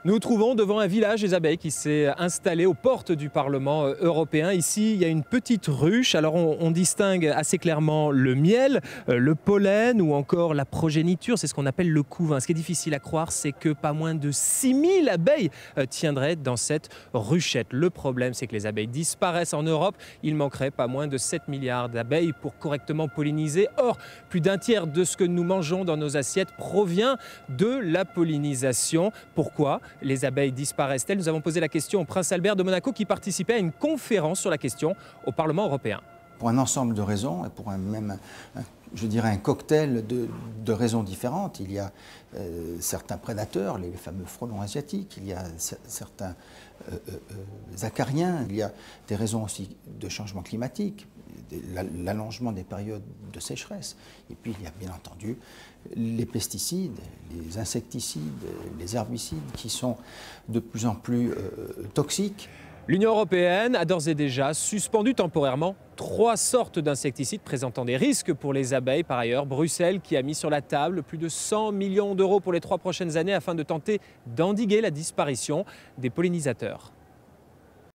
Nous nous trouvons devant un village des abeilles qui s'est installé aux portes du Parlement européen. Ici, il y a une petite ruche. Alors, on distingue assez clairement le miel, le pollen ou encore la progéniture. C'est ce qu'on appelle le couvain. Ce qui est difficile à croire, c'est que pas moins de 6000 abeilles tiendraient dans cette ruchette. Le problème, c'est que les abeilles disparaissent en Europe. Il manquerait pas moins de 7 milliards d'abeilles pour correctement polliniser. Or, plus d'un tiers de ce que nous mangeons dans nos assiettes provient de la pollinisation. Pourquoi les abeilles disparaissent-elles? Nous avons posé la question au prince Albert de Monaco qui participait à une conférence sur la question au Parlement européen. Pour un ensemble de raisons, et pour je dirais un cocktail de raisons différentes. Il y a certains prédateurs, les fameux frelons asiatiques, il y a certains acariens, il y a des raisons aussi de changement climatique, l'allongement des périodes de sécheresse. Et puis il y a bien entendu les pesticides, les insecticides, les herbicides qui sont de plus en plus toxiques. L'Union européenne a d'ores et déjà suspendu temporairement 3 sortes d'insecticides présentant des risques pour les abeilles. Par ailleurs, Bruxelles qui a mis sur la table plus de 100 millions d'euros pour les 3 prochaines années afin de tenter d'endiguer la disparition des pollinisateurs.